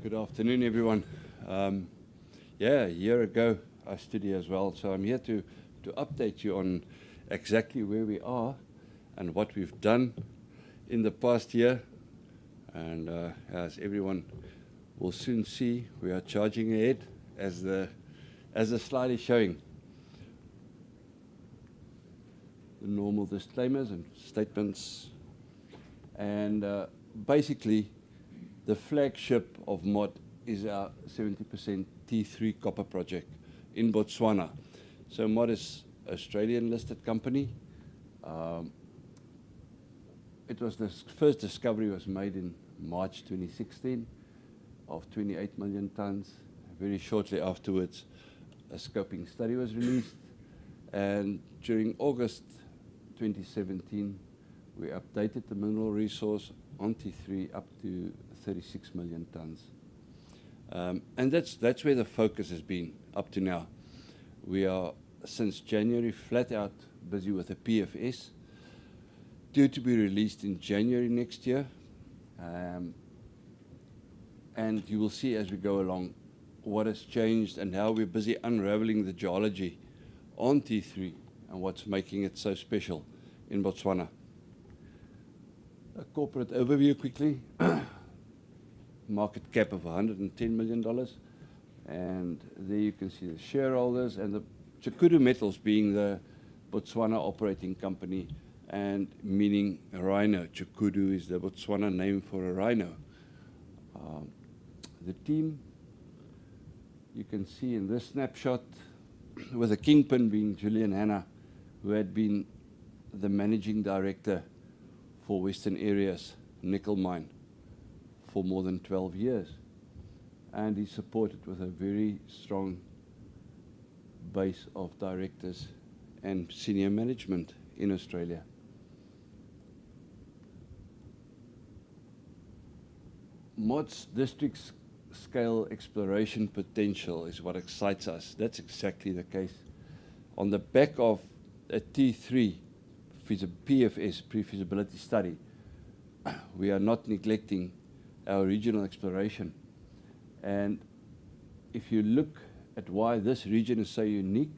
Good afternoon, everyone. Yeah, a year ago I stood here as well, so I'm here to update you on exactly where we are and what we've done in the past year. And as everyone will soon see, we are charging ahead as the slide is showing. The normal disclaimers and statements. And basically, the flagship of MOD is our 70% T3 copper project in Botswana. So MOD is an Australian listed company. It was the first discovery was made in March 2016 of 28 million tons. Very shortly afterwards, a scoping study was released. And during August 2017, we updated the mineral resource on T3 up to 36 million tons. And that's where the focus has been up to now. We are, since January, flat out busy with a PFS, due to be released in January next year. And you will see as we go along what has changed and how we're busy unraveling the geology on T3 and what's making it so special in Botswana. A corporate overview quickly. Market cap of $110 million. And there you can see the shareholders and the Chukudu Metals being the Botswana operating company and meaning a rhino. Chukudu is the Botswana name for a rhino. The team, you can see in this snapshot, with the kingpin being Julian Hanna, who had been the managing director for Western Areas nickel mine for more than 12 years. And he's supported with a very strong base of directors and senior management in Australia. MOD's district scale exploration potential is what excites us. That's exactly the case. On the back of a T3 PFS, pre-feasibility study, we are not neglecting our regional exploration. And if you look at why this region is so unique,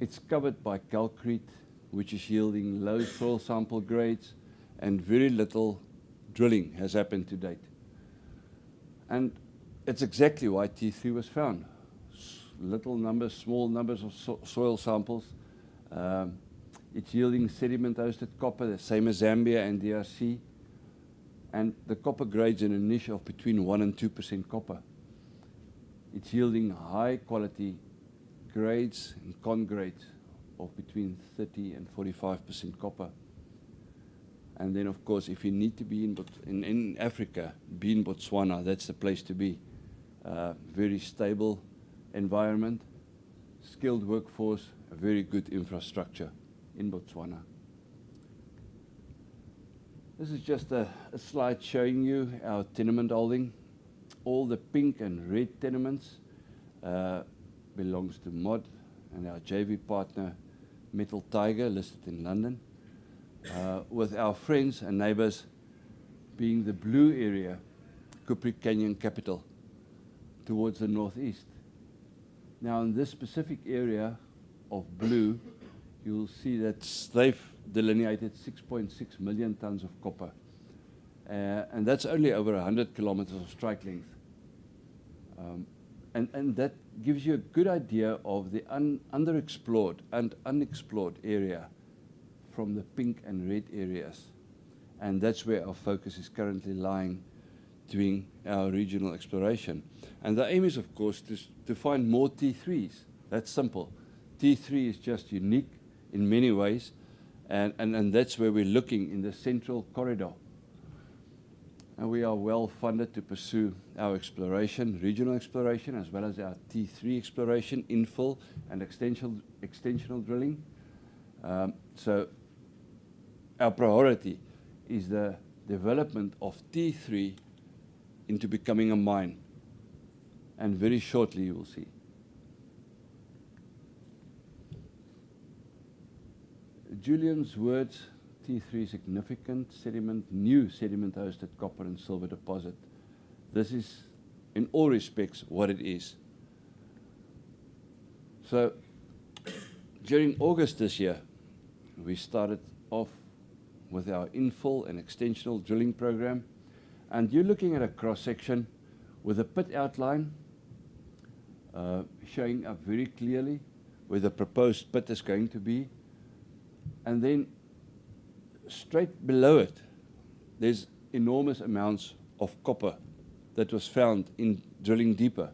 it's covered by calcrete, which is yielding low soil sample grades, and very little drilling has happened to date. And it's exactly why T3 was found. Little numbers, small numbers of soil samples. It's yielding sediment-hosted copper, the same as Zambia and DRC. And the copper grades in a niche of between 1% and 2% copper. It's yielding high-quality grades and con grades of between 30% and 45% copper. And then, of course, if you need to be in Africa, be in Botswana, that's the place to be. Very stable environment, skilled workforce, a very good infrastructure in Botswana. This is just a slide showing you our tenement holding. All the pink and red tenements belongs to MOD and our JV partner, Metal Tiger, listed in London. With our friends and neighbors being the blue area, Kuprick Canyon Capital, towards the northeast. Now in this specific area of blue, you'll see that they've delineated 6.6 million tons of copper. And that's only over 100 kilometers of strike length. And that gives you a good idea of the underexplored and unexplored area from the pink and red areas. And that's where our focus is currently lying, doing our regional exploration. And the aim is, of course, to find more T3s. That's simple. T3 is just unique in many ways, and that's where we're looking in the central corridor. And we are well funded to pursue our exploration, regional exploration, as well as our T3 exploration, infill and extensional drilling. So our priority is the development of T3 into becoming a mine. And very shortly you will see. Julian's words, T3 significant sediment, new sediment-hosted copper and silver deposit this is, in all respects, what it is. So, during August this year, we started off with our infill and extensional drilling program, and you're looking at a cross-section with a pit outline showing up very clearly where the proposed pit is going to be, and then straight below it, there's enormous amounts of copper that was found in drilling deeper.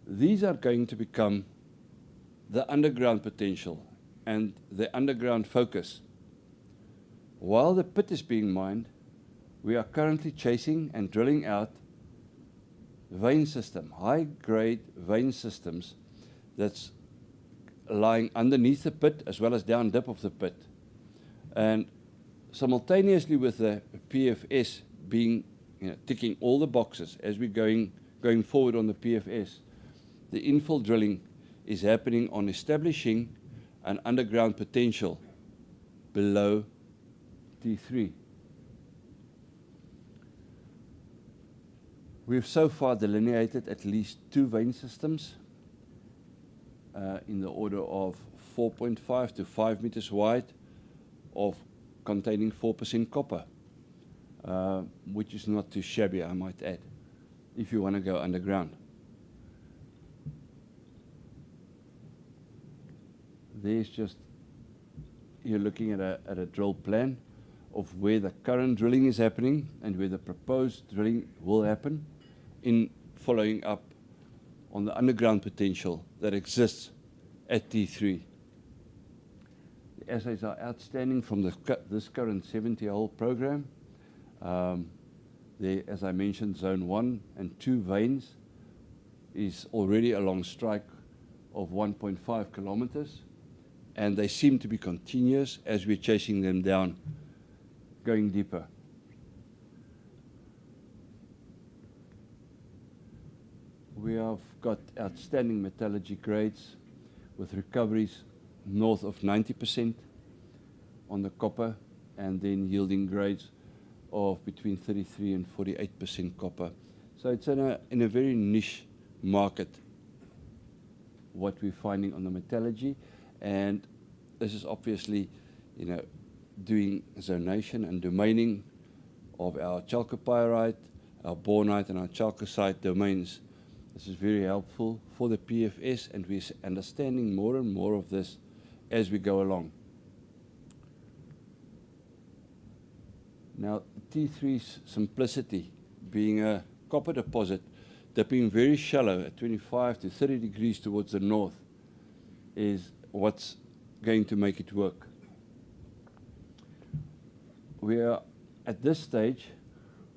These are going to become the underground potential and the underground focus. While the pit is being mined, we are currently chasing and drilling out vein system, high-grade vein systems that's lying underneath the pit as well as down dip of the pit. And simultaneously with the PFS being, ticking all the boxes as we're going forward on the PFS, the infill drilling is happening on establishing an underground potential below T3. We've so far delineated at least 2 vein systems in the order of 4.5 to 5 meters wide, of containing 4% copper, which is not too shabby, I might add, if you want to go underground. There's just, you're looking at a drill plan of where the current drilling is happening and where the proposed drilling will happen, in following up on the underground potential that exists at T3. The assays are outstanding from this current 70-hole program. There, as I mentioned, zone 1 and 2 veins is already along strike of 1.5 kilometers, and they seem to be continuous as we're chasing them down, going deeper. We have got outstanding metallurgy grades with recoveries north of 90% on the copper, and then yielding grades of between 33 and 48% copper. So it's in a very niche market, what we're finding on the metallurgy, and this is obviously, doing zonation and domaining of our chalcopyrite, our bornite, and our chalcocite domains. This is very helpful for the PFS, and we're understanding more and more of this as we go along. Now, T3's simplicity, being a copper deposit, dipping very shallow at 25 to 30 degrees towards the north, is what's going to make it work. We are, at this stage,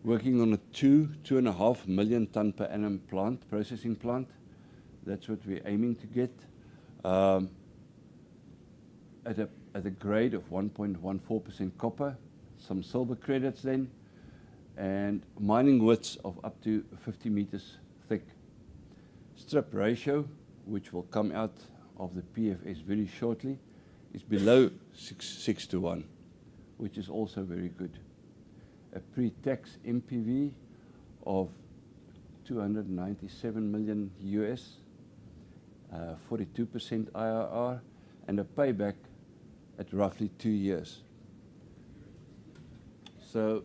working on a 2.5 million ton per annum plant, processing plant. That's what we're aiming to get, at a grade of 1.14% copper, some silver credits then, and mining widths of up to 50 meters thick. Strip ratio, which will come out of the PFS very shortly, is below 6 to 1, which is also very good. A pre-tax MPV of 297 million US, 42% IRR, and a payback at roughly 2 years. So,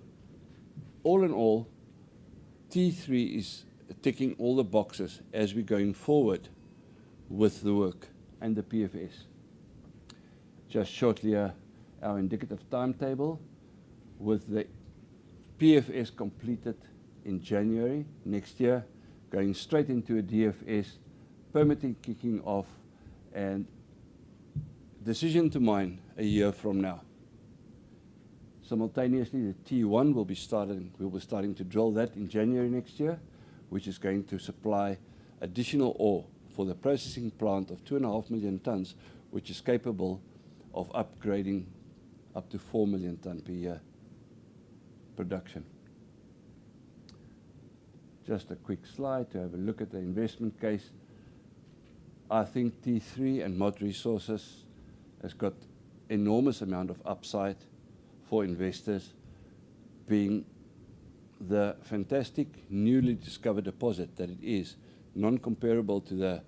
all in all, T3 is ticking all the boxes as we're going forward with the work and the PFS. Just shortly, our indicative timetable, with the PFS completed in January next year, going straight into a DFS, permitting kicking off, and decision to mine a year from now. Simultaneously, the T1 will be starting to drill that in January next year, which is going to supply additional ore for the processing plant of 2.5 million tons, which is capable of upgrading up to 4 million ton per year production. Just a quick slide to have a look at the investment case. I think T3 and Mod Resources has got enormous amount of upside for investors, being the fantastic newly discovered deposit that it is, non-comparable to the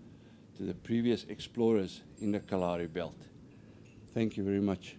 previous explorers in the Kalahari Belt. Thank you very much.